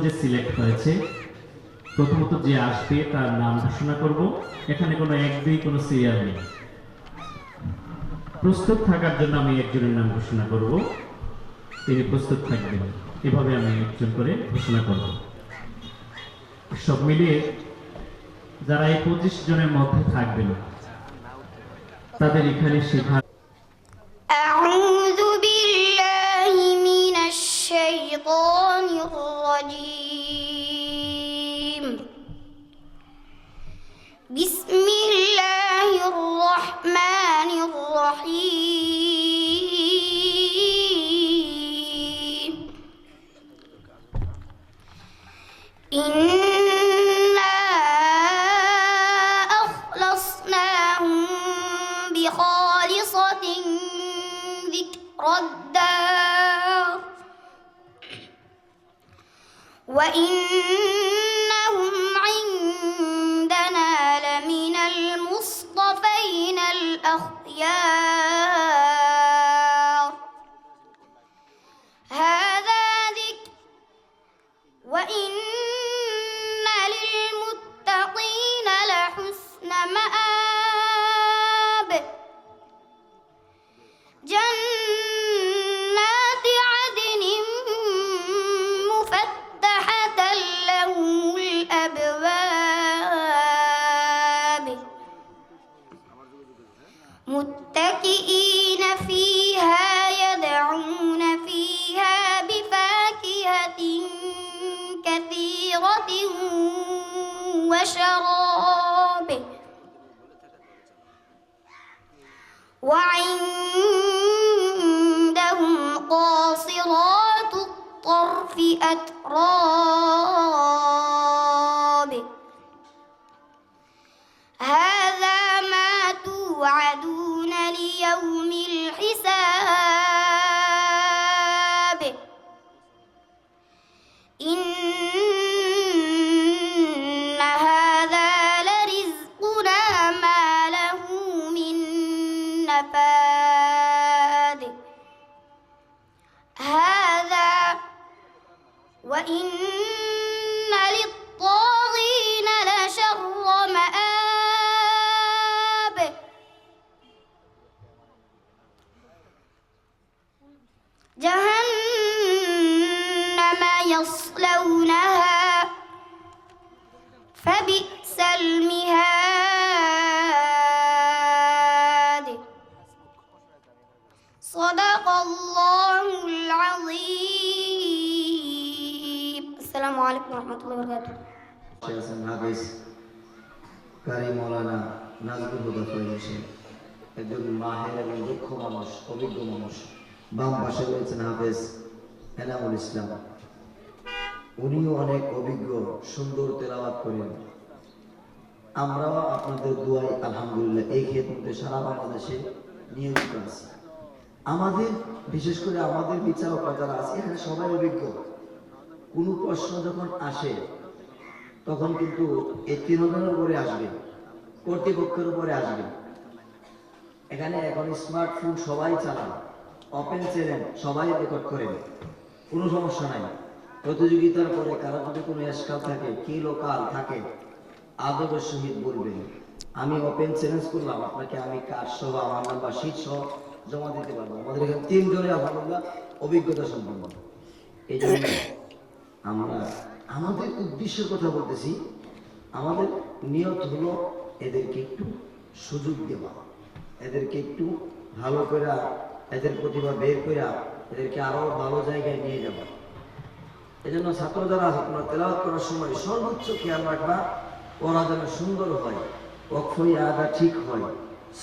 যে সিলেক্ট হয়েছে, প্রথমত যে আসবে তার নাম ঘোষণা করব। এখানে কোনো এক দুই কোনো সিরিয়াল নেই। প্রস্তুত থাকার জন্য আমি একজনের নাম ঘোষণা করব, তিনি প্রস্তুত থাকবেন। এভাবে আমি একজন করে ঘোষণা করব। সব মিলিয়ে যারা এই 25 জনের মধ্যে থাকবেন তাদের এখানে শেখা। أعوذ بالله من الشيطان الرجيم. بسم الله الرحمن الرحيم. إنا أخلصناهم بخالصة ذكر الدار وإنهم عندنا لمن المصطفين الأخيار. هذا ذكر وإن للمتقين لحسن مآب. جنات عدن مفتحة لهم الأبواب متكئين فيها يدعون فيها بفاكهة كثيرة وشراب وعندهم قاصرات الطرف أتراب. هذا ما توعدون ليوم الحساب. إن هذا لرزقنا ما له من نفاد. هذا وإن للطاغين لشر مآب. جهنم يصلونها فبئس المهاد. صدق الله العظيم. السلام عليكم ورحمة الله وبركاته. হাফেজ কারি মৌলানা নাজমুল হুদা ফয়জী, একজন মাহের এবং দক্ষ মানুষ, অভিজ্ঞ মানুষ। বাম পাশে রয়েছেন হাফেজ এনামুল ইসলাম, উনিও অনেক অভিজ্ঞ, সুন্দর তেলাওয়াত করেন। আমরাও আপনাদের দোয়ায় আলহামদুলিল্লাহ এই খেদমতে সারা বাংলাদেশে নিয়োজিত আছি। আমাদের বিশেষ করে আমাদের বিচারকরা যারা আছে এখানে সবাই অভিজ্ঞ। কোনো প্রশ্ন যখন আসে তখন কিন্তু এই তৃণমূলের উপরে আসবে, কর্তৃপক্ষের উপরে আসবে। এখানে এখন স্মার্টফোন সবাই চালান, ওপেন চ্যানেল সবাই রেকর্ড করেন, কোনো সমস্যা নাই। প্রতিযোগিতার পরে কারো যদি কোনো এসকাল থাকে, কি লোকাল থাকে, আদবের সহিত বলবেন। আমি ওপেন চ্যালেঞ্জ করলাম আপনাকে, আমি কার্ড সহ আমার নাম বা শীট সহ জমা দিতে পারবো। আমাদের এখানে 3 জনে আলহামদুলিল্লাহ অভিজ্ঞতা সম্পন্ন। এই জন্য আমরা আমাদের উদ্দেশ্যের কথা বলতেছি। আমাদের নিয়ত হলো এদেরকে একটু সুযোগ দেওয়া, এদেরকে একটু ভালো করে এদের প্রতিভা বের করে এদেরকে আরো ভালো জায়গায় নিয়ে যাওয়া। এই জন্য ছাত্র যারা আছে তোমরা তেলাওয়াত করার সময় সর্বোচ্চ খেয়াল রাখবা পড়া যেন সুন্দর হয়, ওয়াকফ আদা ঠিক হয়।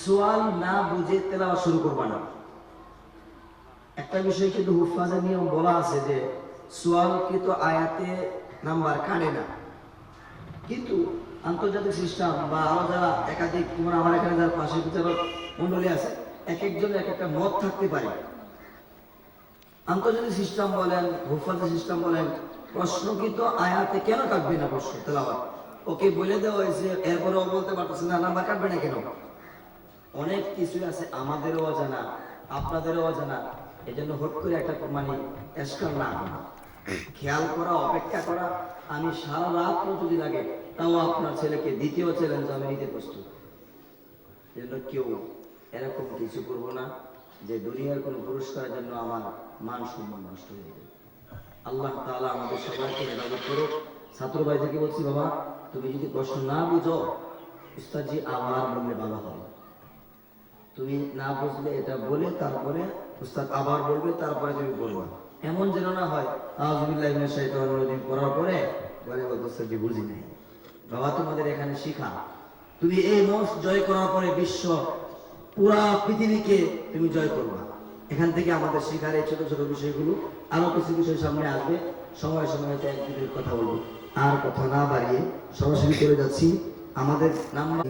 সোয়াল না বুঝে তেলাওয়াত শুরু করবা না। একটা বিষয় কিন্তু হুফাজের নিয়ম বলা আছে যে সোয়ালকৃত আয়াতে নাম্বার কাটে না, কিন্তু আন্তর্জাতিক সিস্টেম বা আরো যারা একাধিক, তোমরা আমার এখানে যারা পাশে বিচারক মন্ডলী আছে, এক একজনের এক একটা মত থাকতে পারে। আন্তর্জাতিক সিস্টেম বলেন, হুফাজের সিস্টেম বলেন, প্রশ্নকৃত আয়াতে কেন কাটবে না প্রশ্ন তেলাওয়াত? ওকে বলে দেওয়া হয়েছে, এরপরেও বলতে পারতেছে না নাম্বার কাটবে না কেন? অনেক কিছুই আছে আমাদেরও অজানা, আপনাদেরও অজানা। এই জন্য হট করে একটা মানে এসকাল না, খেয়াল করা, অপেক্ষা করা, আমি সারা রাত যদি লাগে তাও আপনার ছেলেকে দ্বিতীয় চ্যালেঞ্জ আমি নিতে প্রস্তুত। এজন্য কেউ এরকম কিছু করবো না যে দুনিয়ার কোনো পুরস্কারের জন্য আমার মান সম্মান নষ্ট হয়ে যাবে। আল্লাহ তাআলা আমাদের সবাইকে হেফাজত করুক। ছাত্র ভাইদেরকে বলছি, বাবা তুমি যদি কষ্ট না বুঝো, উস্তাদজি আবার বললে বাবা হবে। তুমি না বুঝলে এটা বলে তারপরে উস্তাদ আবার বলবে, তারপরে তুমি বলবো। এমন যেন না হয় আউযুবিল্লাহি মিনাশ শাইতানির রাজিম করার পরে বলে উস্তাদজি বুঝি নাই। বাবা তোমাদের এখানে শিখা, তুমি এই মঞ্চ জয় করার পরে বিশ্ব পুরা পৃথিবীকে তুমি জয় করবা। এখান থেকে আমাদের শিখার এই ছোট ছোট বিষয়গুলো আরো কিছু বিষয় সামনে আসবে, সময় সময় হয়তো এক দুটোর কথা বলবো। আর কথা না বাড়িয়ে সরাসরি চলে যাচ্ছি আমাদের নাম্বার।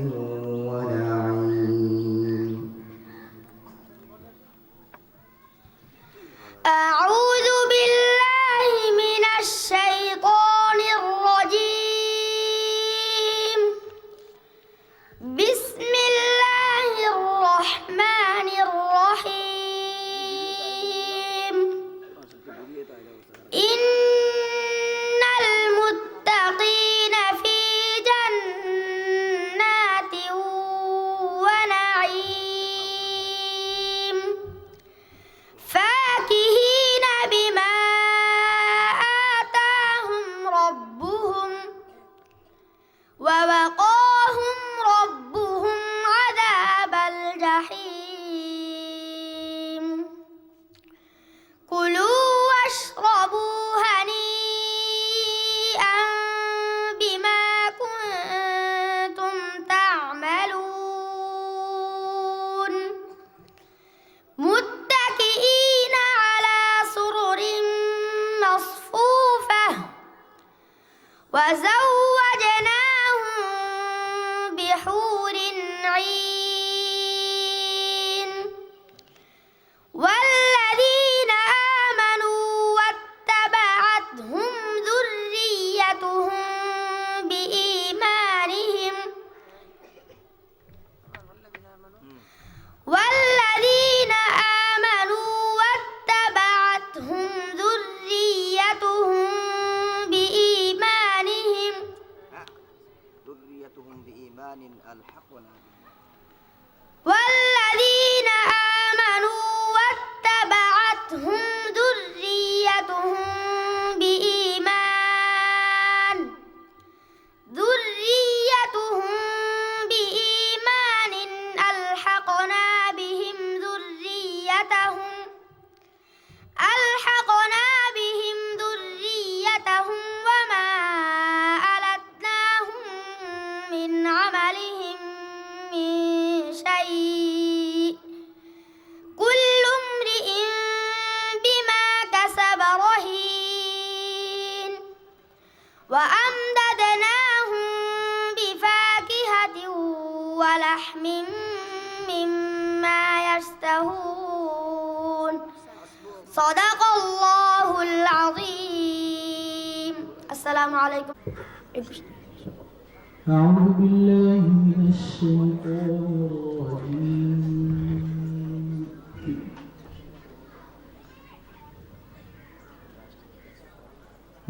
أعوذ بالله من الشيطان الرجيم. بسم الله الرحمن الرحيم. إن المتقين في جنات ونعيم فاكهين بما آتاهم ربهم ووقاهم ربهم عذاب الجحيم. كلوا واشربوا هنيئا بما كنتم تعملون متكئين على سرر مصفوفة وزوجناهم بحور عين. والذين آمنوا واتبعتهم ذريتهم بإيمانهم والذين آمنوا واتبعتهم ذريتهم بإيمان ألحقنا والذين آمنوا واتبعتهم ذريتهم بإيمان ألحقنا بهم ذريتهم وما ألتناهم من عملهم من شيء كل امرئ بما كسب رهين. وأمددناهم بفاكهة ولحم مما يشتهون. صدق الله العظيم. السلام عليكم. أعوذ بالله من الشيطان الرجيم.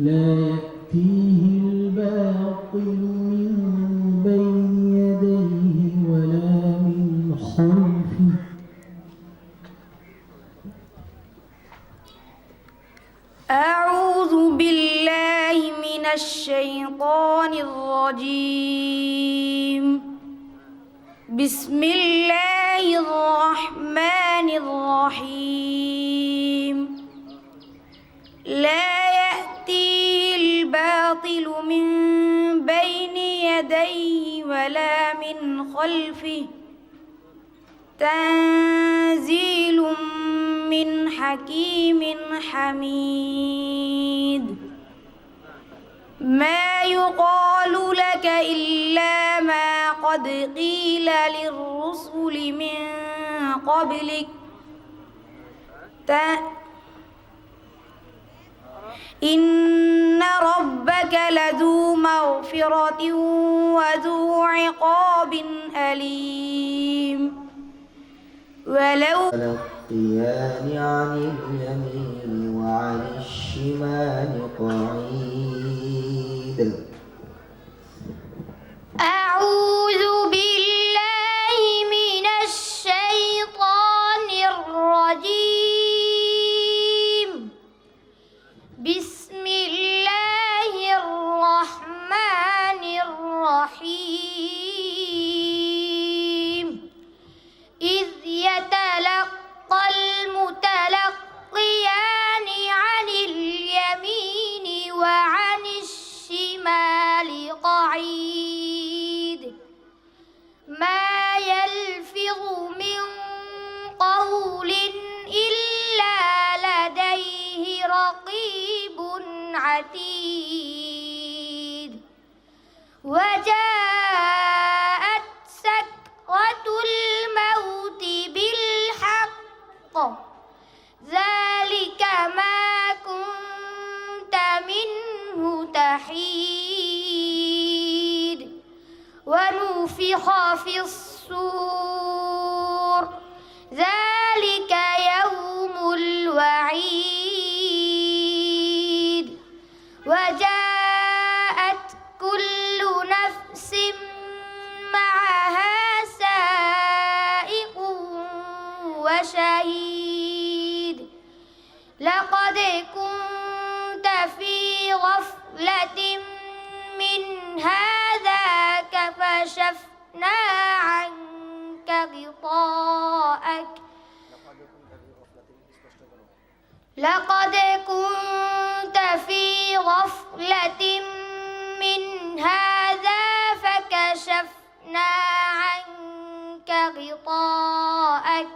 لا يأتيه الباطل من بين يديه ولا من خلفه. أعوذ بالله من الشيطان الرجيم. بسم الله الرحمن الرحيم. لا يأتيه الباطل من بين يديه ولا من خلفه تنزيل من حكيم حميد. ما يقال لك إلا ما قد قيل للرسل من قبلك إن ربك لذو مغفرة وذو عقاب أليم. ولو تلقيان عن اليمين وعن الشمال الشمال قعيد أعوذ بالله من الشيطان الرجيم بسم الله الرحمن الرحيم إذ يتلقى المتلقيان عن اليمين وعن الشمال قعيد ما يلفظ من قول إلا لديه رقيب عتيد وجاءت سكرة الموت بالحق ذلك ما كنت منه تحيد ونفخ في الصور ذلك يوم الوعيد وجاءت كل نفس معها سائق وشهيد لقد كنت في غفلة من هذا فكشفنا عنك غطاءك لقد كنت في غفلة من هذا فكشفنا عنك غطاءك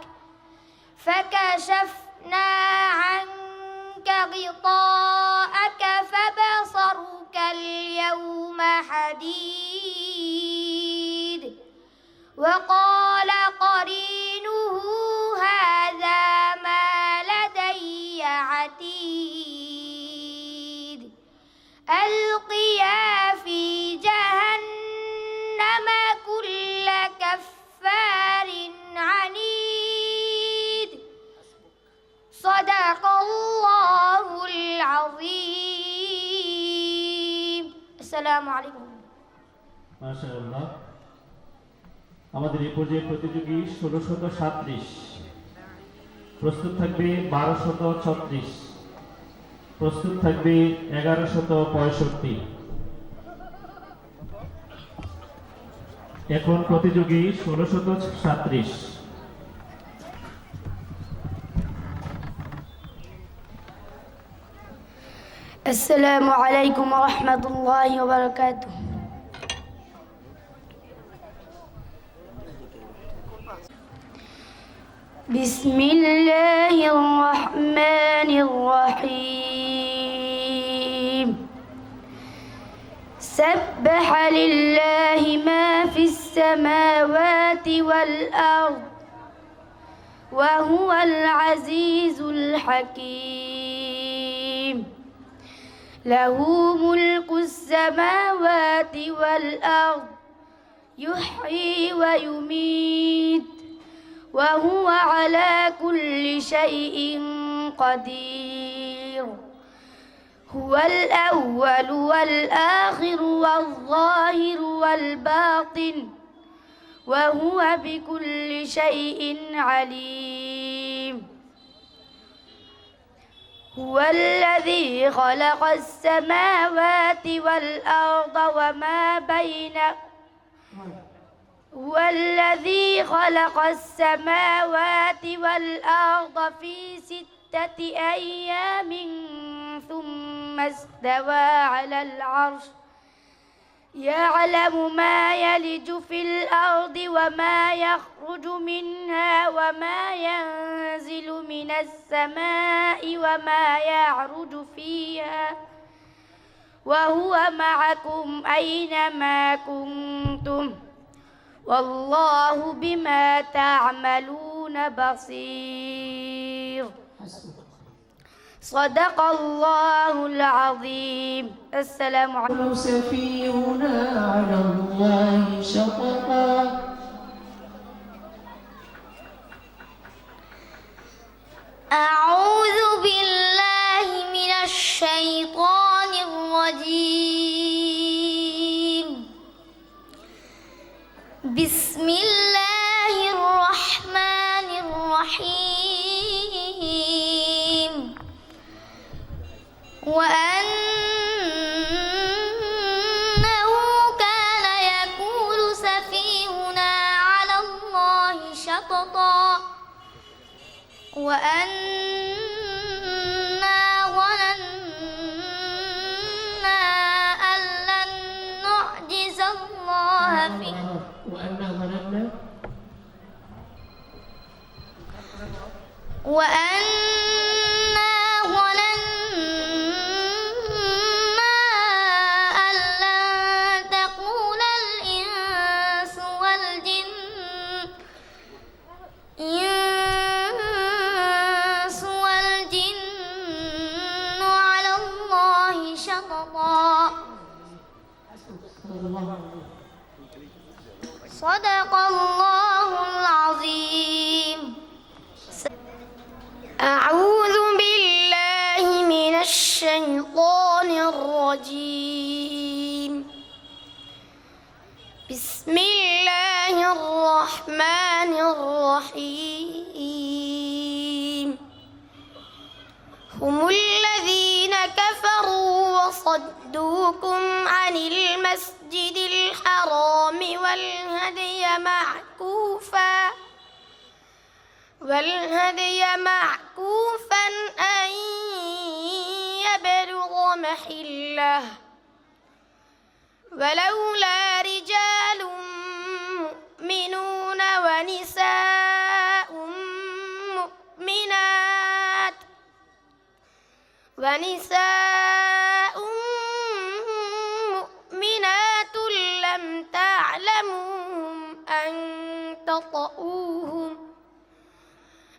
فبصرك اليوم حديد وقال قرينه هذا ما لدي عتيد ألقيا في جهنم كل كفار عنيد صدق الله العظيم السلام عليكم মাশাআল্লাহ। আমাদের এই পর্যায়ে প্রতিযোগী 1637, প্রস্তুত থাকবে 1236, প্রস্তুত থাকবে 1165। এখন প্রতিযোগী 1637। السلام عليكم ورحمة الله وبركاته بسم الله الرحمن الرحيم سبح لله ما في السماوات والأرض وهو العزيز الحكيم له ملك السماوات والأرض يحيي ويميت وهو على كل شيء قدير هو الأول والآخر والظاهر والباطن وهو بكل شيء عليم هو الذي خلق السماوات والأرض وما هو الذي خلق السماوات والأرض في 6 أيام ثم استوى على العرش يعلم ما يلج في الأرض وما يخرج منها وما ينزل من السماء وما يعرج فيها وهو معكم أينما كنتم والله بما تعملون بصير صدق الله العظيم السلام عليكم سفيهنا على الله شططا أعوذ بالله من الشيطان الشيطان الرجيم. بسم الله الرحمن الرحيم. وأنه كان يقول سفيهنا على الله شططا وأنا ظننا أن لن نعجز الله في وأنا ظننا أن لن تقول الإنس والجن على الله شططا. صدق الله العظيم. أعوذ بالله من الشيطان الرجيم. بسم الله الرحمن الرحيم. هم الذين كفروا وصدوكم عن المسجد الحرام والهدي معكوفا أن يبلغ محله ولولا رجال مؤمنون ونساء مؤمنات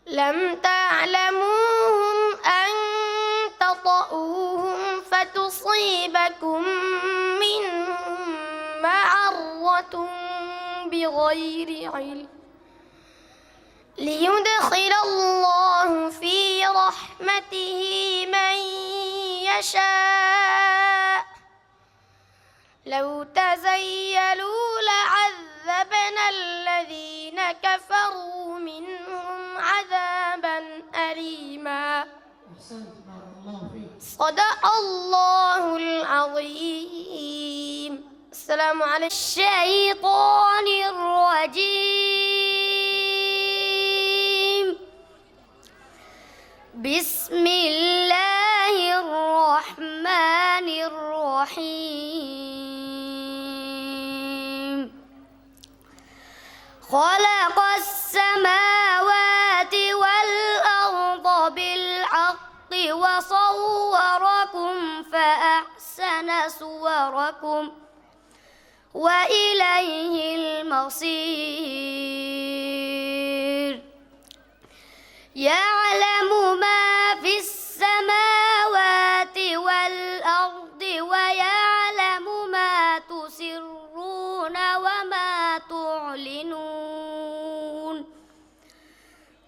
لم تعلموهم أن تطؤوهم فتصيبكم منهم معرة بغير علم ليدخل الله في رحمته من يشاء. لو تزيلوا لعذبنا الذين كفروا منهم عذابا أليما. صدق الله العظيم. السلام عليكم. الشيطان الرجيم. بسم الله الرحمن الرحيم. خلق السماوات والأرض بالحق وصوركم فأحسن صوركم وإليه المصير. يعلم ما في السماوات والأرض ويعلم ما تسرون وما تعلنون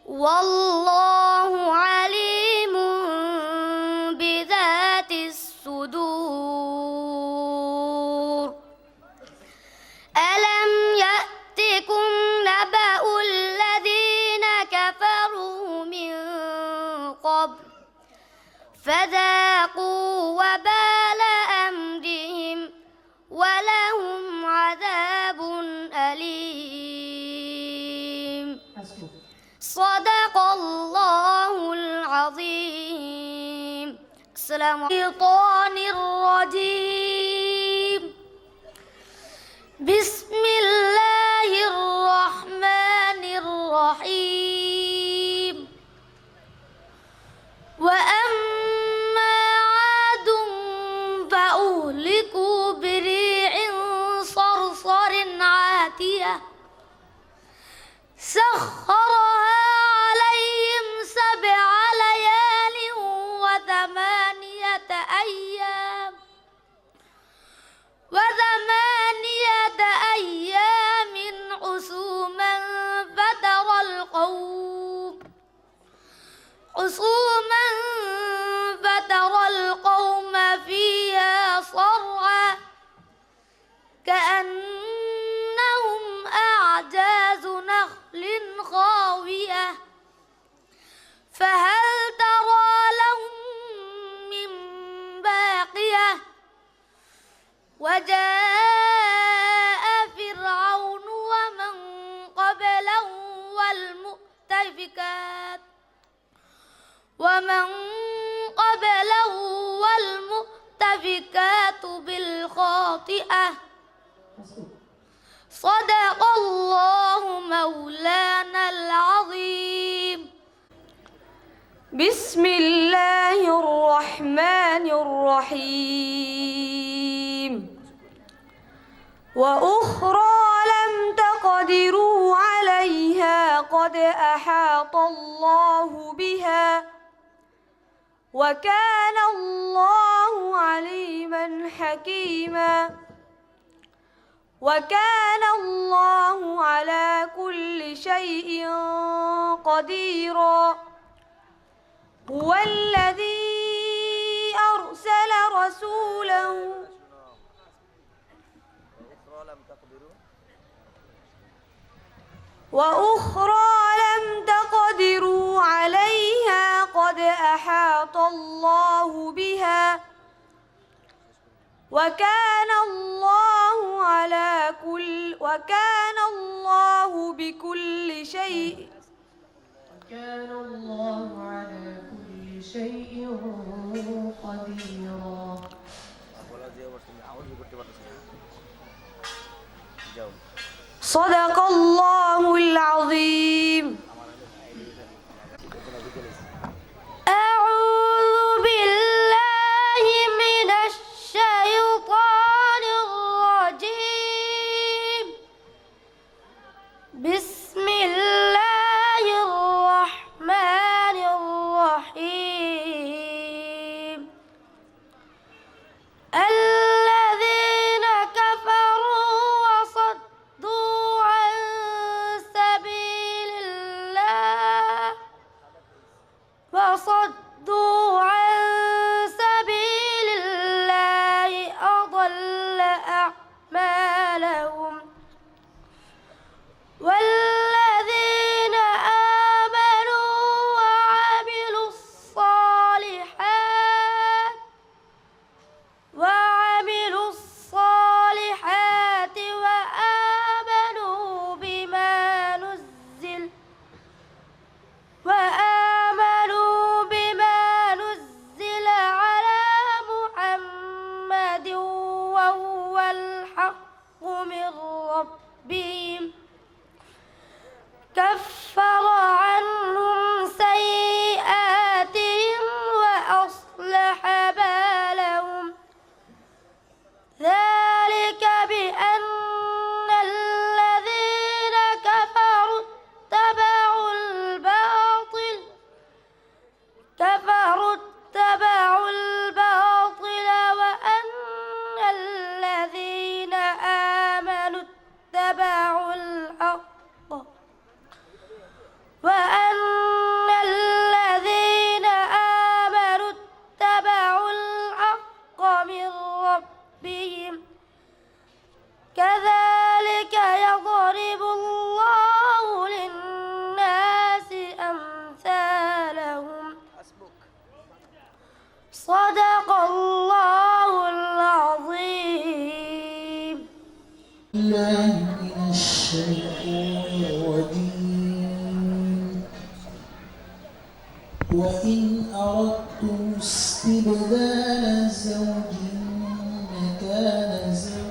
والله عليم بذات الصدور. ألم يأتكم نبأ الذين كفروا من قبل فذاقوا وبال أمرهم ولهم عذاب أليم. صدق الله العظيم. السلام عليكم. الشيطان الرجيم. بسم الله الرحمن الرحيم. وأما عاد فأهلكوا بريح صرصر عاتية سخرها عليهم 7 ليال و8 أيام حسوما فترى القوم كأنهم أعجاز نخل خاوية فهل ترى لهم من باقية وجاء فرعون ومن قبله والمؤتفكات بالخاطئة صدق الله مولانا العظيم. بسم الله الرحمن الرحيم. وأخرى لم تقدروا عليها قد أحاط الله بها وكان الله عليما حكيما وكان الله على كل شيء قديرا. هو الذي أرسل رسوله وأخرى لم تقدروا عليها قد أحاط الله بها وكان الله بكل شيء وكان الله على كل شيء قديرا. صدق الله العظيم. أعوذ بالله من الشيطان الرجيم. بسم الله الرحمن الرحيم. الذين كفروا وصدوا عن سبيل الله أضل أعمالهم والذين آمنوا وعملوا الصالحات وآمنوا بما نزل على محمد وهو الحق من ربهم كفر عنهم سيئاتهم وأصلح بالهم ذلك بأن الذين كفروا اتبعوا الباطل وأن الذين آمنوا اتبعوا الحق من ربهم كذلك يضرب الله للناس أمثالهم. صدق الله العظيم. الله من الشيطان الرجيم. وإن أردتم استبدال زوج مكان زوج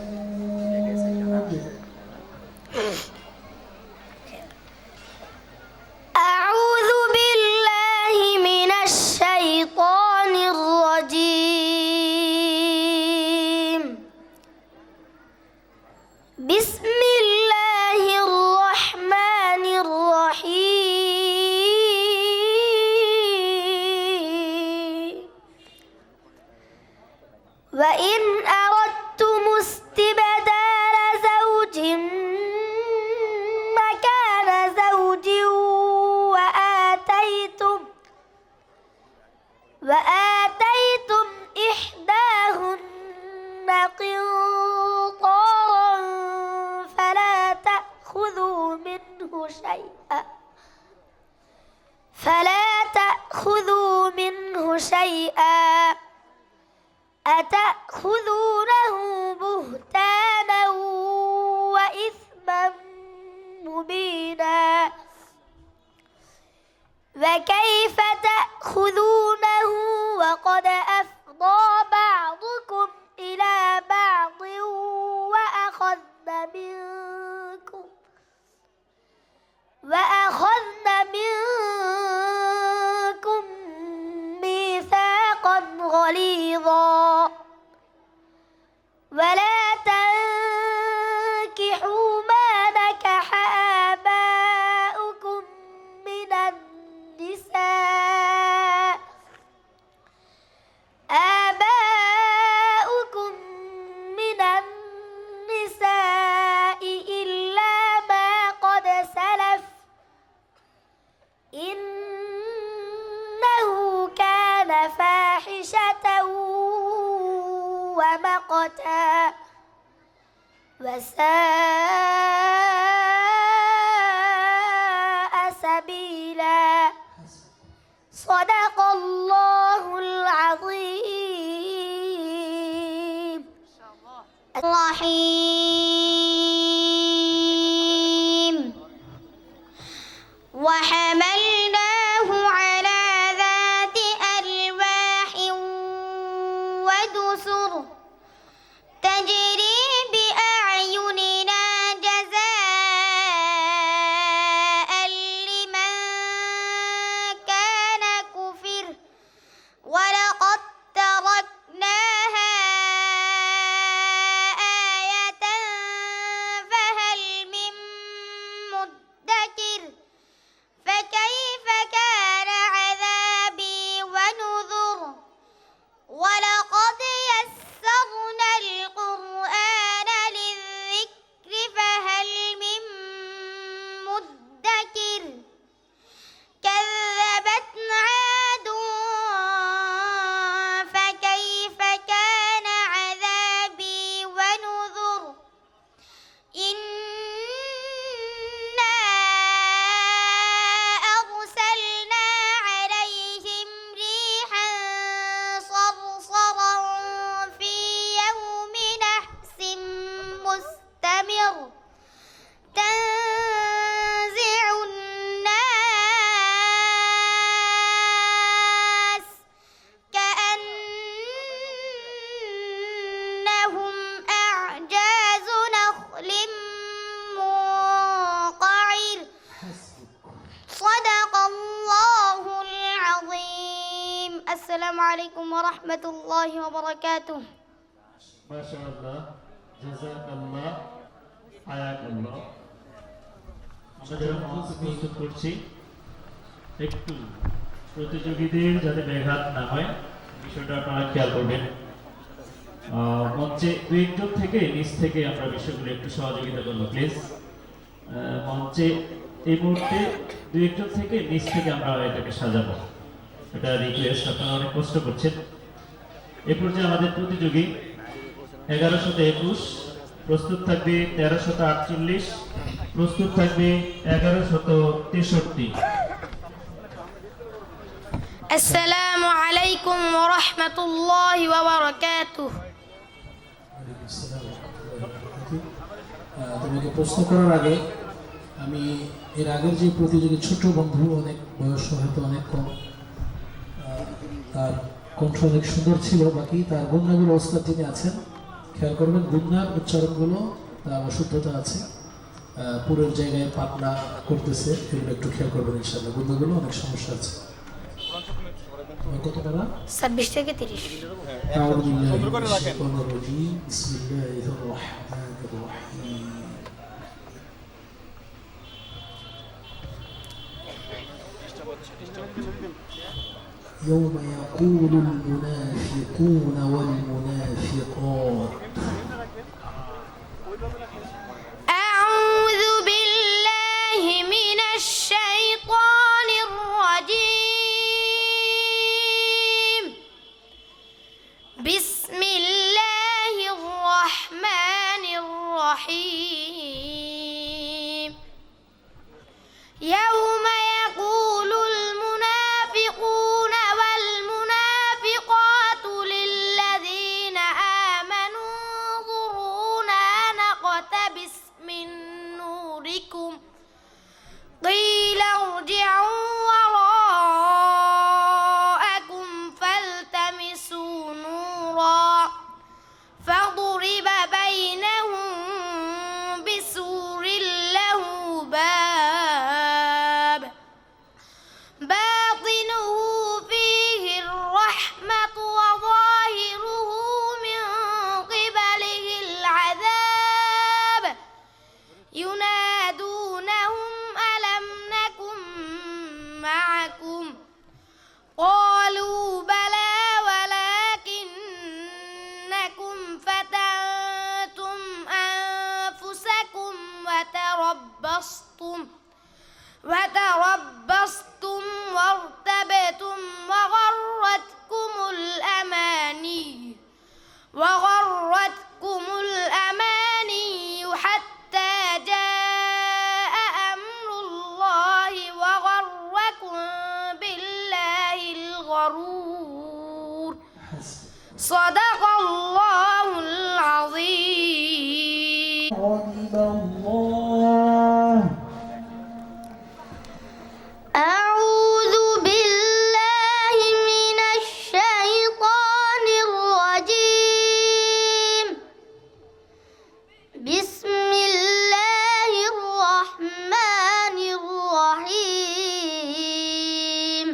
أعوذ بالله من الشيطان الرجيم. بسم الله الرحمن الرحيم. وإن أردتم استبدال زوج مكان زوج وآتيتم إحداهن قنطارا أتأخذونه بهتانا وإثما مبينا وكيف تأخذونه وقد أفضى بعضكم إلى بعض وأخذن منكم ميثاقا غليظا ولا تنكحوا ما نكح آباؤكم من النساء إلا ما قد سلف إنه كان فاحشة ومقتا وساء سبيلا صدق الله العظيم الرحيم وحملناه على ذات ألواح ودسر تجري بأعيننا جزاء لمن كان كفر ولقد تركناها آية فهل من مدكر فكيف كان عذابي ونذر ولقد يسرنا القرآن للذكر فهل من مدكر كذبت عاد فكيف كان عذابي ونذر إنا أرسلنا عليهم ريحا صرصرا في يوم نحس مستمر تنزع الناس كأنهم أعجاز نخل منقعر صدق الله العظيم السلام عليكم ورحمة الله وبركاته মাশাআল্লাহ, জাযাকাল্লাহ, হায়াকাল্লাহ। আমরা যখন প্রস্তুত করছি একটু প্রতিযোগীদের যাতে ব্যাঘাত না হয় বিষয়টা আপনারা খেয়াল করবেন। মঞ্চে দু একজন থেকে নিচ থেকে আমরা বিষয়গুলো একটু সহযোগিতা করবো প্লিজ। মঞ্চে এই মুহূর্তে দু একজন থেকে নিচ থেকে আমরা এটাকে সাজাবো, এটা রিকোয়েস্ট। আপনারা অনেক কষ্ট করছেন। এ পর্যায়ে আমাদের প্রতিযোগী 1121 প্রস্তুত থাকবে, 1348 প্রস্তুত থাকবে, 1163। السلام عليكم ورحمة الله وبركاته তোমাকে প্রশ্ন করার আগে আমি এর আগের যে প্রতিযোগী ছোট বন্ধু, অনেক বয়স হয়তো অনেক কম, তার কণ্ঠ অনেক সুন্দর ছিল, বাকি তার গুণাগুলো ওস্তাদ যিনি আছেন খেয়াল করবেন, গুণার উচ্চারণগুলো তার অশুদ্ধতা আছে, পুরের জায়গায় পাতলা করতেছে, এগুলো একটু খেয়াল করবেন ইনশাআল্লাহ। গুণাগুলো অনেক সমস্যা আছে। কত টাকা? 26 থেকে 30 أعوذ بالله من الشيطان الرجيم بسم الله الرحمن الرحيم يوم يقول المنافقون والمنافقات أعوذ بالله من الشيطان الرجيم بسم الله الرحمن الرحيم يوم يقول المنافقون والمنافقات للذين وتربصتم وارتبتم وغرتكم الأماني حتى جاء أمر الله وغركم بالله الغرور صدق الله العظيم غضب الله أعوذ بالله من الشيطان الرجيم بسم الله الرحمن الرحيم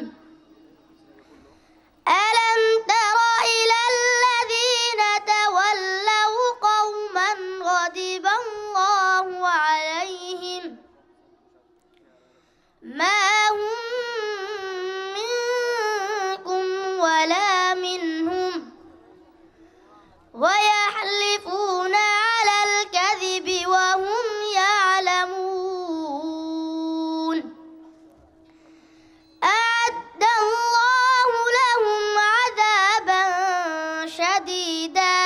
ألم تر إلى الذين تولوا قوما غضب الله عليهم ما هم منكم ولا منهم ويحلفون على الكذب وهم يعلمون أعد الله لهم عذابا شديدا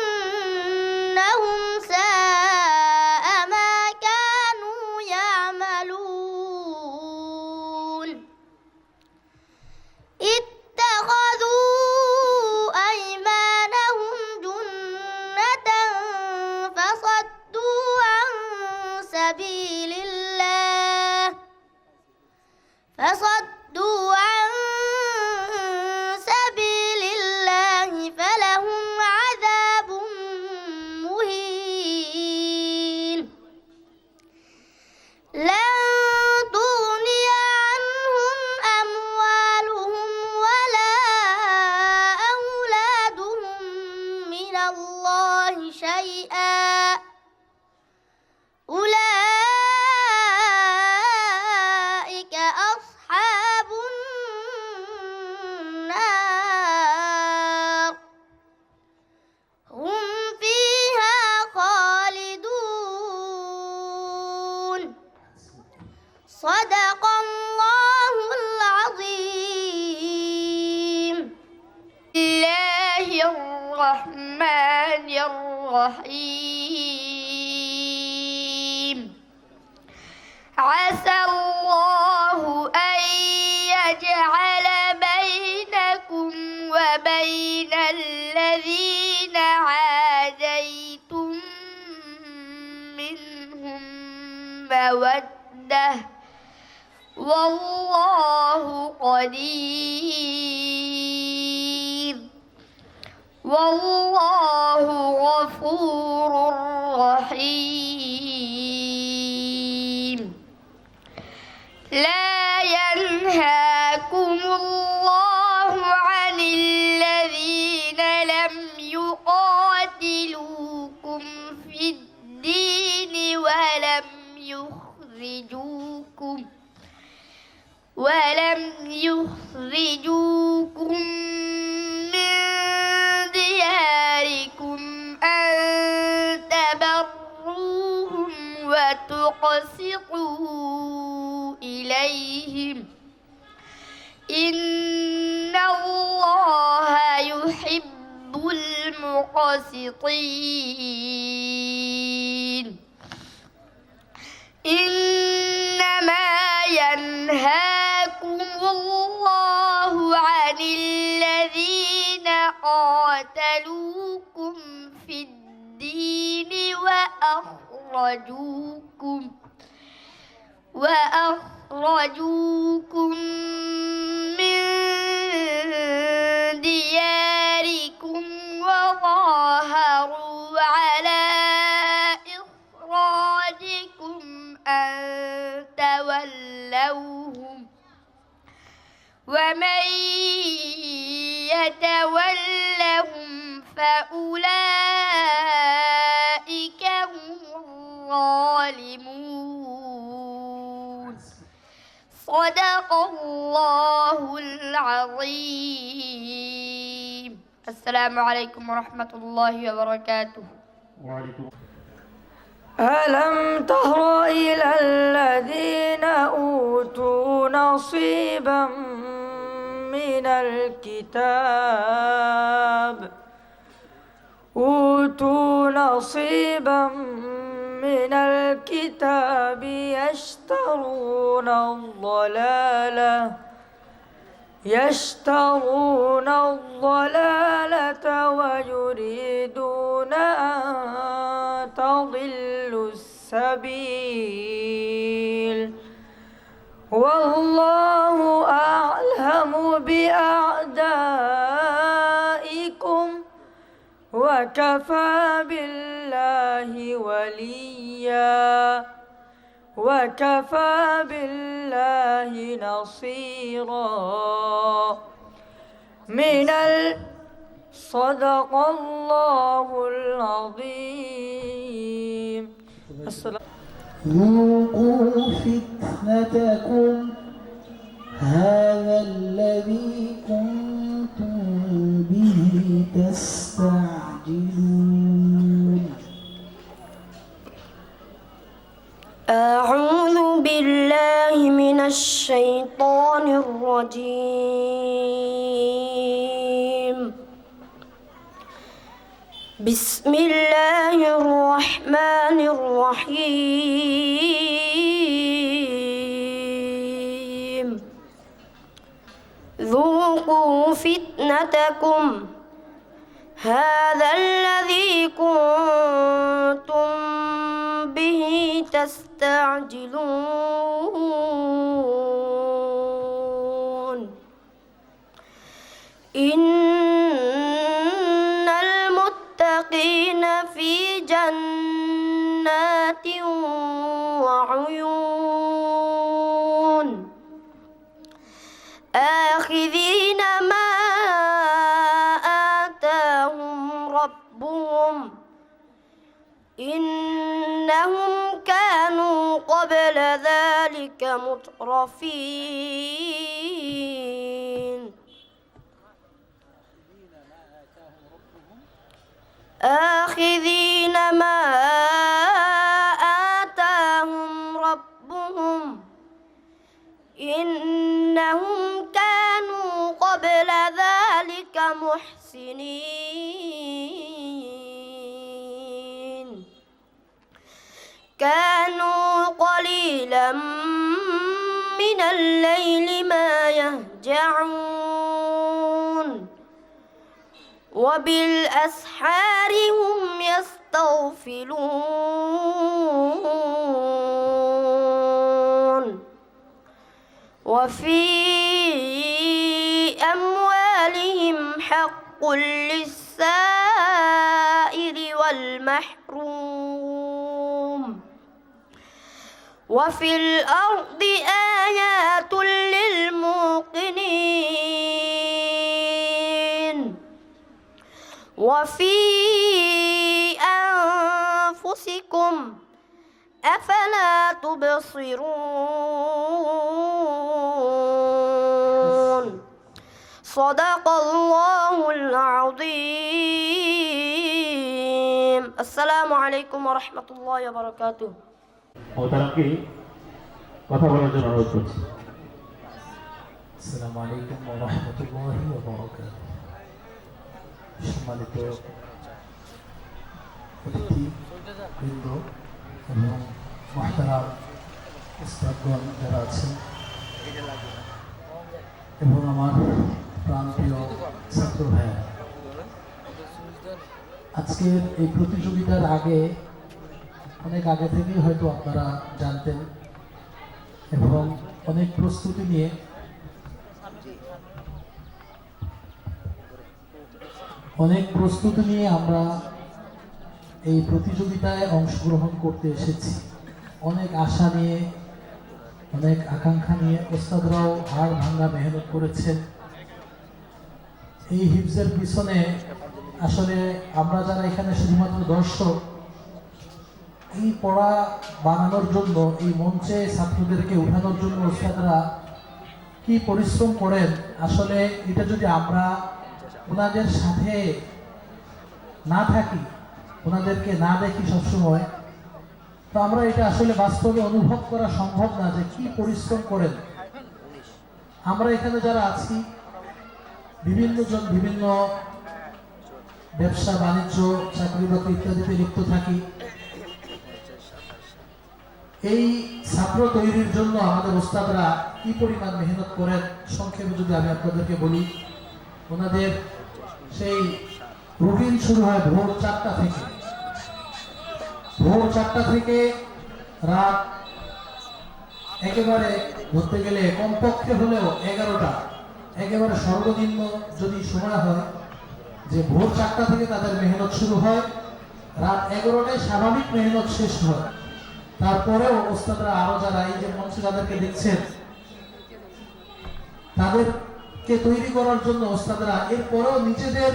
إنهم ساء ما كانوا يعملون اتخذوا أيمانهم جنة فصدوا عن سبيل الله فلهم عذاب مهين لن تغني عنهم أموالهم ولا أولادهم من الله شيئا أولئك أصحاب النار هم فيها خالدون صدق الله العظيم الله الرحمن الرحيم عسى الله أن يجعل بينكم وبين الذين عاديتم منهم مودة والله قدير والله غفور رحيم لا ينهاكم الله عن الذين لم يقاتلوكم في الدين ولم يخرجوكم من دياركم أن تبروهم وتقسطوا إليهم إن الله يحب المقسطين إنما ينهاكم الله عن الذين قاتلوكم في الدين وأخرجوكم من دياركم وظاهروا على إخراجكم أن تولوهم ومن يتولهم فأولئك هم الظالمون صدق الله العظيم السلام عليكم ورحمة الله وبركاته وعليكم ألم تر إلى الذين أوتوا نصيبا من الكتاب من الكتاب يشترون الضلالة ويريدون أن تضلوا السبيل والله أعلم بأعدائكم وكفى بالله وليا وكفى بالله نصيرا صدق الله العظيم. ذوقوا فتنتكم هذا الذي كنتم به تستعجلون. أعوذ بالله من الشيطان الرجيم. بسم الله الرحمن الرحيم. ذوقوا فتنتكم هذا الذي كنتم به تستعجلون. إن المتقين في جنات وعيون آخذين ما آتاهم ربهم إنهم كانوا قبل ذلك مترفين. آخذين ما آتاهم ربهم إنهم كانوا قبل ذلك محسنين. كانوا قليلا من الليل ما يهجعون وبالأسحار هم يستغفرون. وفي أموالهم حق للسائل والمحروم. وفي الأرض آيات للموقنين وفي أنفسكم أفلا تبصرون. صدق الله العظيم. السلام عليكم ورحمة الله وبركاته. মোহতারামকে কথা বলার জন্য অনুরোধ করছি। আসসালামু আলাইকুম ওয়া রাহমাতুল্লাহি ওয়া বারাকাতুহু। সম্মানিত অতিথিবৃন্দ এবং মুহতারাম উস্তাদগণ যারা আছেন এবং আমার প্রাণপ্রিয় ছাত্র ভাইয়েরা, আজকের এই প্রতিযোগিতার অনেক আগে থেকেই হয়তো আপনারা জানতেন এবং অনেক প্রস্তুতি নিয়ে আমরা এই প্রতিযোগিতায় অংশগ্রহণ করতে এসেছি। অনেক আশা নিয়ে, অনেক আকাঙ্ক্ষা নিয়ে ওস্তাদরাও হাড় ভাঙা মেহনত করেছেন। এই হিফজের পিছনে আসলে আমরা যারা এখানে শুধুমাত্র দর্শক, এই পড়া বানানোর জন্য, এই মঞ্চে ছাত্রদেরকে উঠানোর জন্য ওস্তাদরা কি পরিশ্রম করেন, আসলে এটা যদি আমরা ওনাদের সাথে না থাকি, ওনাদেরকে না দেখি সবসময়, তো আমরা এটা আসলে বাস্তবে অনুভব করা সম্ভব না যে কি পরিশ্রম করেন। আমরা এখানে যারা আছি বিভিন্ন জন বিভিন্ন ব্যবসা বাণিজ্য চাকরি বাকরি ইত্যাদিতে লিপ্ত থাকি। এই ছাত্র তৈরির জন্য আমাদের ওস্তাদরা কি পরিমাণ মেহনত করেন সংক্ষেপে যদি আমি আপনাদেরকে বলি, ওনাদের সেই রুটিন শুরু হয় ভোর 4টা থেকে। ভোর 4টা থেকে রাত একেবারে ধরতে গেলে কমপক্ষে হলেও 11টা, একেবারে সর্বনিম্ন যদি সময় হয় যে ভোর 4টা থেকে তাদের মেহনত শুরু হয়, রাত 11টায় স্বাভাবিক মেহনত শেষ হয়। তারপরেও ওস্তাদরা আরো যারা এই যে মঞ্চে যাদেরকে দেখছেন তাদেরকে তৈরি করার জন্য ওস্তাদরা এরপরেও নিজেদের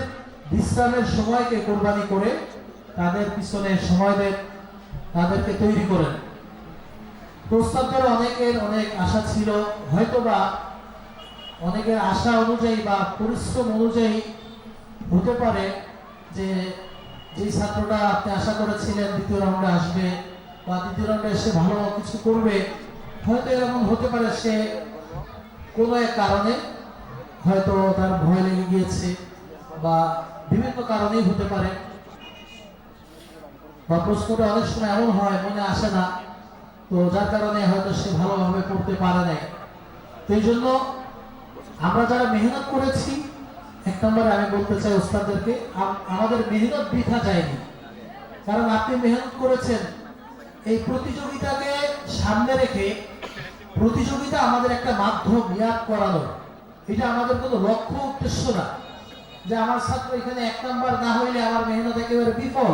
বিশ্রামের সময়কে কোরবানি করে তাদের পিছনে সময় দেন, তাদেরকে তৈরি করেন। ওস্তাদদের অনেকের অনেক আশা ছিল, হয়তোবা অনেকের আশা অনুযায়ী বা পরিশ্রম অনুযায়ী হতে পারে যে যেই ছাত্রটা আপনি আশা করেছিলেন দ্বিতীয় রাউন্ডে আসবে বা দ্বিতীয় রাউন্ডে এসে ভালো কিছু করবে, হয়তো এরকম হতে পারে সে কোনো এক কারণে হয়তো তার ভয় লেগে গিয়েছে বা বিভিন্ন কারণেই হতে পারে, বা প্রশ্নটা অনেক সময় এমন হয় মনে আসে না, তো যার কারণে হয়তো সে ভালোভাবে পড়তে পারে নাই। তো এই জন্য আমরা যারা মেহনত করেছি, এক নম্বরে আমি বলতে চাই ওস্তাদদেরকে, আমাদের মেহনত বৃথা যায়নি। কারণ আপনি মেহনত করেছেন এই প্রতিযোগিতাকে সামনে রেখে। প্রতিযোগিতা আমাদের একটা মাধ্যম ইয়াদ করানো, এটা আমাদের কোনো লক্ষ্য উদ্দেশ্য না যে আমার ছাত্র এখানে 1 নাম্বার না হইলে আমার মেহনত একেবারে বিফল,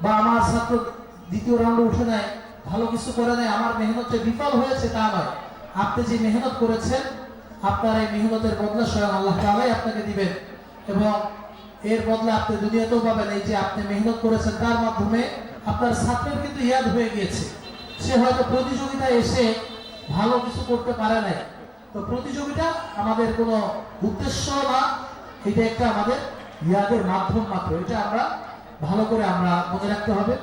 বা আমার ছাত্র দ্বিতীয় রাউন্ডে উঠে নেয় ভালো কিছু করে নেয় আমার মেহনত যে বিফল হয়েছে তা নয়। আপনি যে মেহনত করেছেন আপনার এই মেহনতের বদলা স্বয়ং আল্লাহ তাআলাই আপনাকে দিবেন, এবং এর বদলা আপনি দুনিয়াতেও পাবেন। এই যে আপনি মেহনত করেছেন তার মাধ্যমে আপনার ছাত্রের কিন্তু ইয়াদ হয়ে গিয়েছে, সে হয়তো প্রতিযোগিতায় এসে ভালো কিছু করতে পারে নাই। তো প্রতিযোগিতা আমাদের কোনো উদ্দেশ্য না, এটা একটা আমাদের ইয়াদের মাধ্যম মাত্র, এটা আমরা ভালো করে আমরা মনে রাখতে হবে।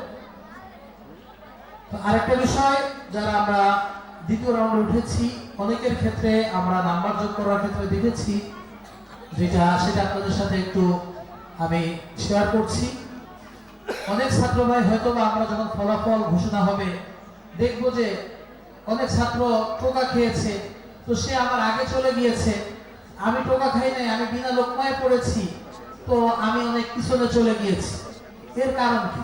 আরেকটা বিষয়, যারা আমরা দ্বিতীয় রাউন্ডে উঠেছি অনেকের ক্ষেত্রে আমরা নাম্বার যোগ করার ক্ষেত্রে দেখেছি সেটা আপনাদের সাথে একটু আমি শেয়ার করছি। অনেক ছাত্র ভাই হয়তো বা আমরা যখন ফলাফল ঘোষণা হবে দেখবো যে অনেক ছাত্র টোকা খেয়েছে, তো সে আমার আগে চলে গিয়েছে, আমি টোকা খাই নাই, আমি বিনা লোকমায় পড়েছি, তো আমি অনেক পিছনে চলে গিয়েছি। এর কারণ কি?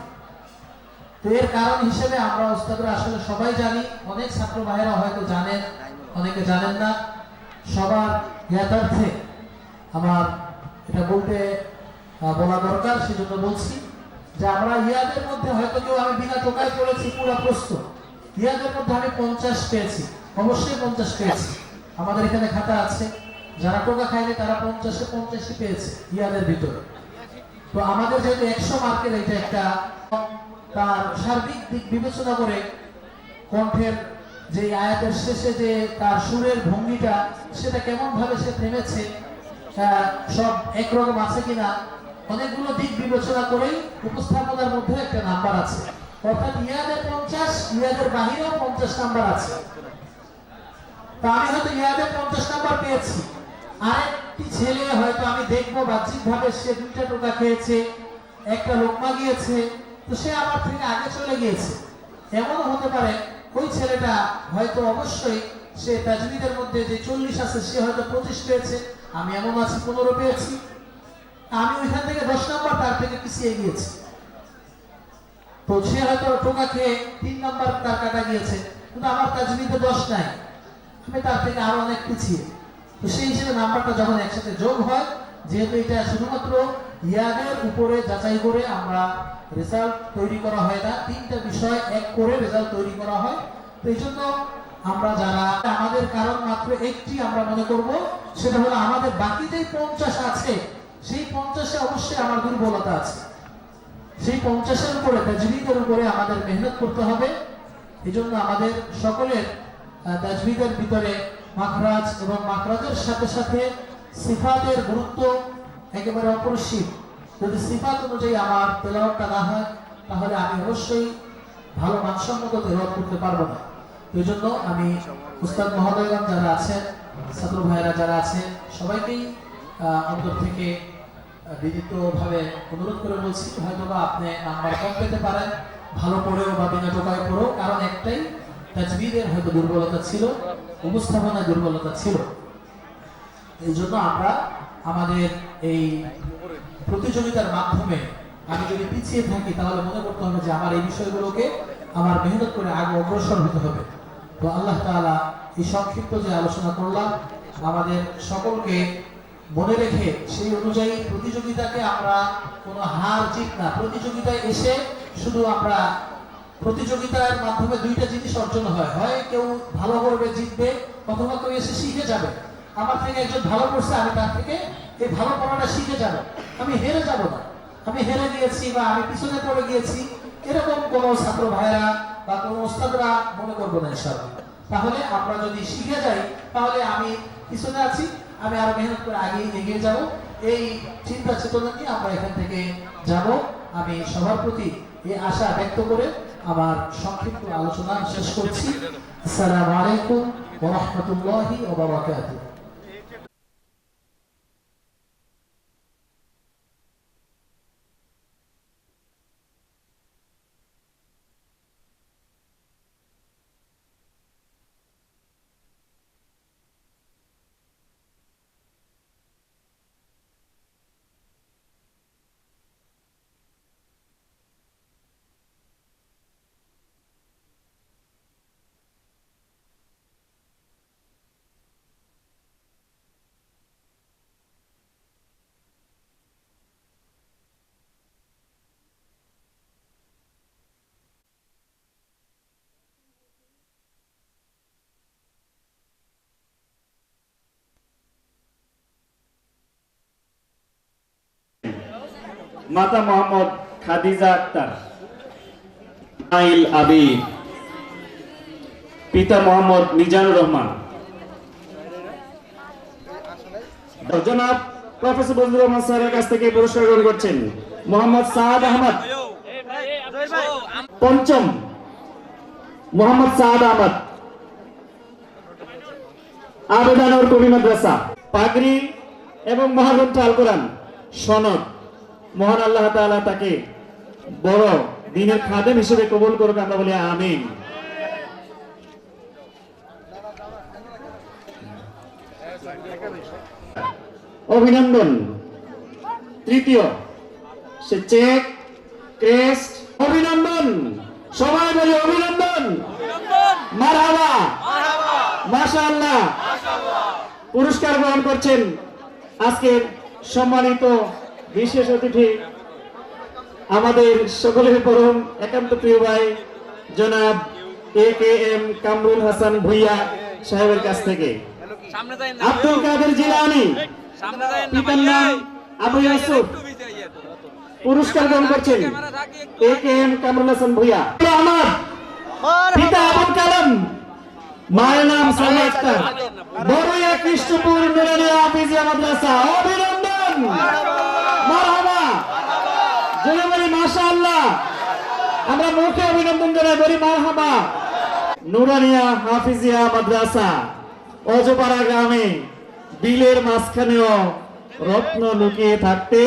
তো এর কারণ হিসেবে আমরা ওস্তাদরা আসলে সবাই জানি, অনেক ছাত্র ভাইয়েরা হয়তো জানেন, অনেকে জানেন না। সবার জ্ঞাতার্থে আমার এটা বলা দরকার, সেজন্য বলছি যে আমরা ইয়াদের মধ্যে হয়তো কেউ আমি বিনা টোকায় পড়েছি পুরো প্রস্তুত, ইয়াদের মধ্যে আমি 50 পেয়েছি, অবশ্যই 50 পেয়েছি। আমাদের এখানে খাতা আছে, যারা টোকা খায়নি তারা 50-এ 50 পেয়েছে ইয়াদের ভিতরে। তো আমাদের যেহেতু 100 মার্কের এটা একটা, তার সার্বিক দিক বিবেচনা করে কণ্ঠের যে আয়াতের শেষে যে তার সুরের ভঙ্গিটা সেটা কেমন ভাবে সে থেমেছে, সব একরকম আছে কিনা, অনেকগুলো দিক বিবেচনা করেই উপস্থাপনার মধ্যে একটা নাম্বার আছে। অর্থাৎ ইয়াদের 50, ইয়াদের বাহিরেও 50 নাম্বার আছে। তা আমি হয়তো ইয়াদের 50 নাম্বার পেয়েছি, আরেকটি ছেলে হয়তো আমি দেখবো বাহ্যিকভাবে সে 2টা টোকা খেয়েছে, একটা লোকমা গিয়েছে, তো সে আমার থেকে আগে চলে গিয়েছে। এমন হতে পারে ওই ছেলেটা হয়তো অবশ্যই সে তাজবিদের মধ্যে যে 40 আছে সে হয়তো 25 পেয়েছে, আমি এমন আছি 15 পেয়েছি, আমি ওইখান থেকে 10 নাম্বার তার থেকে পিছিয়ে গিয়েছি। তো সে হয়তো টোকা খেয়ে 3 নাম্বার তার কাটা গিয়েছে, কিন্তু আমার তাজবিদে 10 নাই, আমি তার থেকে আরো অনেক পিছিয়ে। তো সেই হিসেবে নাম্বারটা যখন একসাথে যোগ হয়, যেহেতু এটা শুধুমাত্র ইয়াদের উপরে যাচাই করে আমরা রেজাল্ট তৈরি করা হয় না, 3টা বিষয় এক করে রেজাল্ট তৈরি করা হয়। তো এই জন্য আমরা যারা আমাদের কারণ মাত্র একটি আমরা মনে করব, সেটা হলো আমাদের বাকি যে 50 আছে সেই 50-এ অবশ্যই আমার দুর্বলতা আছে, সেই 50-এর উপরে তাজবিদের উপরে আমাদের মেহনত করতে হবে। এই জন্য আমাদের সকলের তাজবিদের ভিতরে মাখরাজ এবং মাখরাজের সাথে সাথে সিফাতের গুরুত্ব একেবারে অপরিসীম। যদি সিফাত অনুযায়ী আমার তেলাওয়াতটা না হয় তাহলে আমি অবশ্যই ভালো মানসম্মত তেলাওয়াত করতে পারবো না। এই জন্য আমি উস্তাদ মহোদয়গণ যারা আছেন, ছাত্র ভাইয়েরা যারা আছে, সবাইকেই অন্তর থেকে বিনীতভাবে অনুরোধ করে বলছি, হয়তোবা আপনি নাম্বার কম পেতে পারেন, ভালো পড়েও বা বিনা টোকায় পড়েও, কারণ একটাই, তাজবিদের হয়তো দুর্বলতা ছিল, উপস্থাপনায় দুর্বলতা ছিল। এই জন্য আমরা আমাদের এই প্রতিযোগিতার মাধ্যমে আমি যদি পিছিয়ে থাকি তাহলে মনে করতে হবে যে আমার এই বিষয়গুলোকে আমার মেহনত করে আগে অগ্রসর হতে হবে। তো আল্লাহ তাআলা এই সংক্ষিপ্ত যে আলোচনা করলাম আমাদের সকলকে মনে রেখে সেই অনুযায়ী প্রতিযোগিতাকে আমরা কোনো হার জিত না, প্রতিযোগিতায় এসে শুধু আমরা প্রতিযোগিতার মাধ্যমে দুইটা জিনিস অর্জন হয়, হয় কেউ ভালো করবে জিতবে, অথবা কেউ এসে শিখে যাবে। আমার থেকে একজন ভালো করছে, আমি তার থেকে এই ভালো করাটা শিখে যাব, আমি হেরে যাব না। আমি হেরে গিয়েছি বা আমি পিছনে পড়ে গিয়েছি এরকম কোনো ছাত্র ভাইরা বা কোনো ওস্তাদরা মনে করবো না ইনশাআল্লাহ। তাহলে আমরা যদি শিখে যাই তাহলে আমি পিছনে আছি, আমি আরো মেহনত করে আগে এগিয়ে যাব, এই চিন্তা চেতনা নিয়ে আমরা এখান থেকে যাব। আমি সবার প্রতি এই আশা ব্যক্ত করে আমার সংক্ষিপ্ত আলোচনা শেষ করছি। আসসালামু আলাইকুম ওয়া রাহমাতুল্লাহি ওয়া বারাকাতুহু। মাতা মোহাম্মদ খাদিজা আক্তার, আইল আবিদ, পিতা মোহাম্মদ মিজানুর রহমান। জনাব প্রফেসর বজলুর রহমান স্যারের কাছ থেকে পুরস্কার গ্রহণ করছেন মোহাম্মদ সাদ আহমদ। পঞ্চম মোহাম্মদ সাদ আহমদ, আবেদানুর কবি মাদ্রাসা, পাগড়ি এবং মহাগ্রন্থ আল কোরআন সনদ। মহান আল্লাহ তাআলা তাকে বড় দ্বীনের খাদেম হিসেবে কবুল করুক, আমরা বলি আমিন। অভিনন্দন। তৃতীয় সে চেক ক্রেস্ট। অভিনন্দন, সবাই বলি অভিনন্দন, মারহাবা, মাশাআল্লাহ। পুরস্কার গ্রহণ করছেন আজকের সম্মানিত বিশেষ অতিথি, আমাদের সকলের পরম একান্ত প্রিয় ভাই জনাব AKM কামরুল হাসান ভুইয়া সাহেবের কাছ থেকে আব্দুল কাদের জিলানী, পিতার নাম আবু ইউসুফ, পুরস্কার গ্রহণ করছেন AKM কামরুল হাসান ভুইয়া। আমার পিতা আবুল কালাম, মায়ের নাম সামিয়া আক্তার, বড়ুয়া কৃষ্ণপুর নুরানিয়া হাফিজিয়া মাদ্রাসা। অভিনন্দন, মারহাবা, জোরে বলি মাশাআল্লাহ। আমরা মুখে অভিনন্দন জানাই, বলি মারহাবা। নুরানিয়া হাফিজিয়া মাদ্রাসা অজপাড়া গ্রামে বিলের মাঝখানেও রত্ন লুকিয়ে থাকতে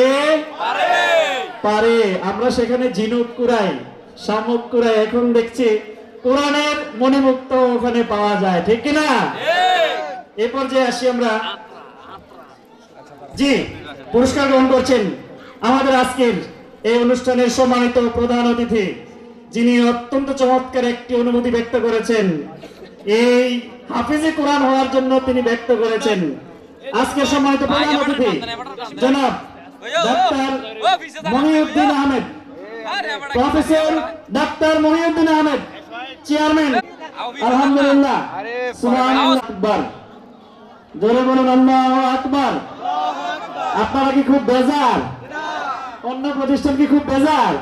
পারে। আমরা সেখানে ঝিনুক কুড়াই, শামুক কুড়াই, এখন দেখছি কোরআনের মণিমুক্ত ওখানে পাওয়া যায়, ঠিক কিনা? এ পর্যায়ে আসি আমরা। জি, পুরস্কার গ্রহণ করছেন আমাদের আজকের এই অনুষ্ঠানের সম্মানিত প্রধান অতিথি, যিনি অত্যন্ত চমৎকার একটি অনুভূতি ব্যক্ত করেছেন, এই হাফিজে কোরআন হওয়ার জন্য তিনি ব্যক্ত করেছেন। আজকের সম্মানিত প্রধান অতিথি জনাব ডাক্তার মহিউদ্দিন আহমেদ, প্রফেসর ডাক্তার মহিউদ্দিন আহমেদ, চেয়ারম্যান। আলহামদুলিল্লাহ, সুবহানাল্লাহ, আকবার, জোরে বলুন আল্লাহু আকবার। আপনারা কি খুব বেজার? অন্য প্রতিষ্ঠান কি খুব বেজার?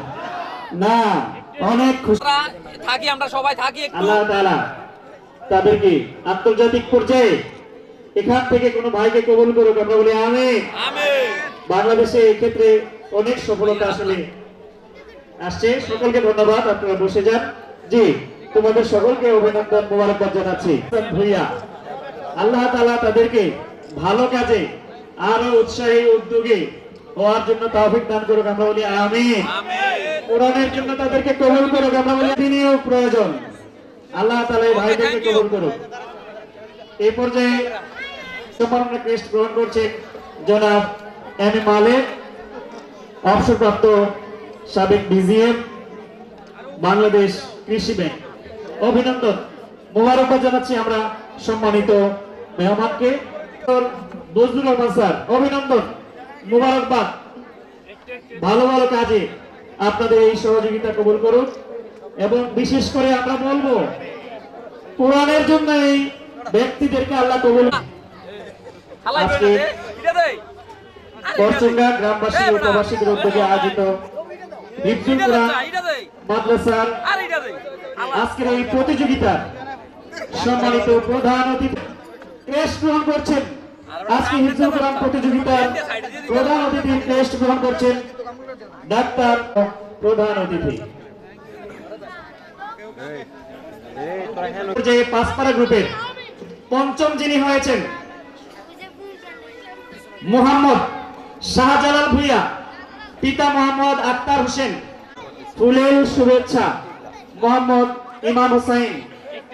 না, অনেক খুশি থাকি, আমরা সবাই থাকি। আল্লাহ তাআলা তাদেরকে আন্তর্জাতিক পর্যায়ে এখান থেকে কোনো ভাইকে কবুল করুক, আমরা বলি আমিন। বাংলাদেশে এই ক্ষেত্রে অনেক সফলতা আসলে আসছে। সকলকে ধন্যবাদ, আপনারা বসে যান। জি, তোমাদের সকলকে অভিনন্দন মোবারকবাদ জানাচ্ছি। ভূঁইয়া, আল্লাহ তাআলা তাদেরকে ভালো কাজে আরো উৎসাহী উদ্যোগী হওয়ার জন্য তৌফিক দান করুক, আমরা বলি আমিন। কোরআনের জন্য তাদেরকে কবুল করুক, আমরা বলি বিনিয়োগ প্রয়োজন, আল্লাহ তাআলা এই ভাইদেরকে কবুল করুক। এই পর্যায়ে সম্মাননা ক্রেস্ট গ্রহণ করছেন জনাব এম এ মালেক, অবসরপ্রাপ্ত সাবেক বিজিএম, বাংলাদেশ কৃষি ব্যাংক। অভিনন্দন মোবারকবাদ জানাচ্ছি আমরা সম্মানিত মেহমানকে। বজলুর রহমান স্যার, অভিনন্দন মোবারকবাদ, ভালো ভালো কাজে আপনাদের এই সহযোগিতা কবুল করুন। এবং বিশেষ করে আমরা বলবো কোরআনের জন্য এই ব্যক্তিদেরকে আল্লাহ কবুল। আজকে বরচুঙ্গা গ্রামবাসী ও প্রবাসীদের উদ্যোগে আয়োজিত হিফজুল কোরআন মাদ্রাসার আজকের এই প্রতিযোগিতার সম্মানিত প্রধান অতিথি ক্রেস্ট গ্রহণ করছেন। আজকে হিফজুল কোরআন প্রতিযোগিতার প্রধান অতিথি ক্রেস্ট গ্রহণ করছেন ডাক্তার প্রধান অতিথি। যে পাঁচপাড়া গ্রুপের পঞ্চম যিনি হয়েছেন মোহাম্মদ শাহজালাল ভূঁইয়া, পিতা মোহাম্মদ আক্তার হোসেন। ফুলেল শুভেচ্ছা মোহাম্মদ ইমাম হোসাইন,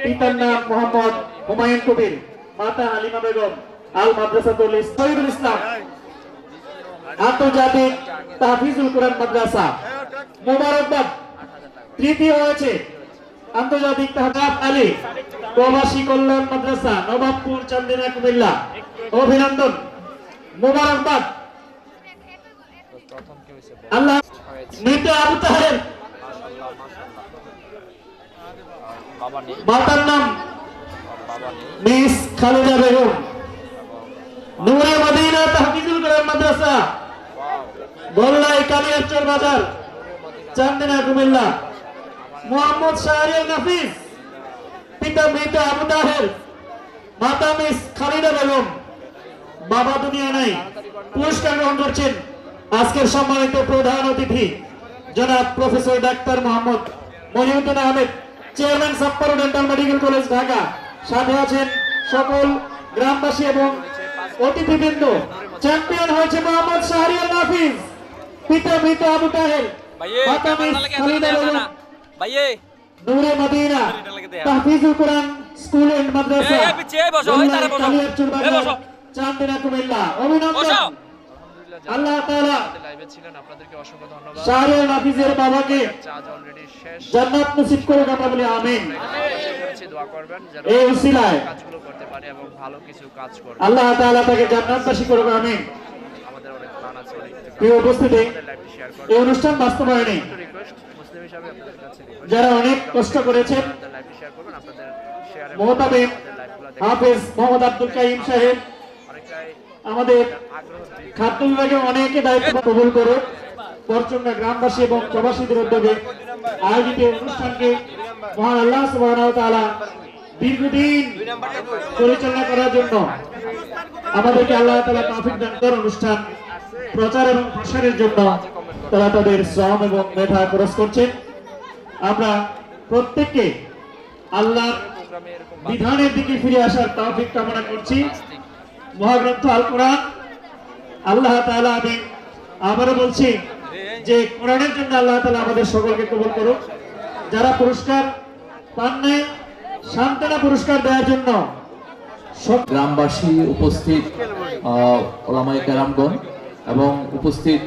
পিতার নাম মোহাম্মদ হুমায়ুন কবির, মাতা হালিমা বেগম। আল মাদ্রাসাতুল শহীদুল ইসলাম আন্তর্জাতিক তাহফিজুল কোরআন মাদ্রাসা, মোবারকবাদ। তৃতীয় হয়েছে আন্তর্জাতিক তাহফিজ আলী প্রবাসী কল্যাণ মাদ্রাসা, নবাবপুর, চান্দিনা, কুমিল্লা। অভিনন্দন মোবারকবাদ। আল্লাহ মৃত আবু তাহের, মাতার নাম মিস খালেদা বেগম, নূরে মদিনা তাহফিজুল কোরআন মাদ্রাসা, গোল্লাই কালিয়াচর বাজার, চান্দিনা, কুমিল্লা। মোহাম্মদ শাহরিয়ার নাফিস, পিতা মৃত আবু তাহের, মাতা মিস খালেদা বেগম, বাবা দুনিয়া নাই। পুরস্কার গ্রহণ করছেন আজকের সম্মানিত প্রধান অতিথি জনাব প্রফেসর ডাক্তার মোহাম্মদ মহিউদ্দিন আহমেদ, চেয়ারম্যান সাপ্পারো ডেন্টাল মেডিকেল কলেজ, ঢাকা। সাথে আছেন সকল গ্রামবাসী এবং অতিথিবৃন্দ। চ্যাম্পিয়ন হয়েছে মোহাম্মদ শাহরিয়ার নাফিস, পিতা মৃত আবু তাহের, মাতা মিস খালেদা বেগম, নূরে মদিনা তাহফিজুল কোরআন স্কুল এন্ড মাদ্রাসা, কালিয়াচর বাজার, চান্দিনা, কুমিল্লা। অভিনন্দন। আল্লাহ তাআলা শাহরিয়ার নাফিসের বাবাকে জান্নাত নসিব করুক, আমরা বলি আমিন। এই উসিলায় আল্লাহ তাআলা তাকে জান্নাতবাসী করুক, আমিন। প্রিয় উপস্থিতি, এই অনুষ্ঠান বাস্তবায়নে যারা অনেক কষ্ট করেছেন, মোহতামিম হাফেজ মোহাম্মদ আব্দুল কাইম সাহেব, আমাদের খাদ্য বিভাগে অনেকে দায়িত্ব কবুল করুক। বরচুঙ্গা গ্রামবাসী এবং প্রবাসীদের উদ্যোগে আয়োজিত অনুষ্ঠানকে মহান আল্লাহ সুবহানাহু ওয়া তাআলা দীর্ঘদিন পরিচালনা করার জন্য আমাদেরকে আল্লাহ তাআলা তৌফিক দান করেন। অনুষ্ঠান প্রচার এবং প্রসারের জন্য তারা তাদের শ্রম এবং মেধা খরচ করছেন। আমরা প্রত্যেককে আল্লাহর বিধানের দিকে ফিরে আসার তৌফিক কামনা করছি। মহাগ্রন্থ আল কোরআন, আল্লাহ তাআলা, আমি আবারও বলছি যে কোরআনের জন্য আল্লাহ তাআলা আমাদের সকলকে কবুল করুক। যারা পুরস্কার পান নাই, সান্ত্বনা পুরস্কার দেওয়ার জন্য গ্রামবাসী উপস্থিত, ওলামায়ে কেরামগণ এবং উপস্থিত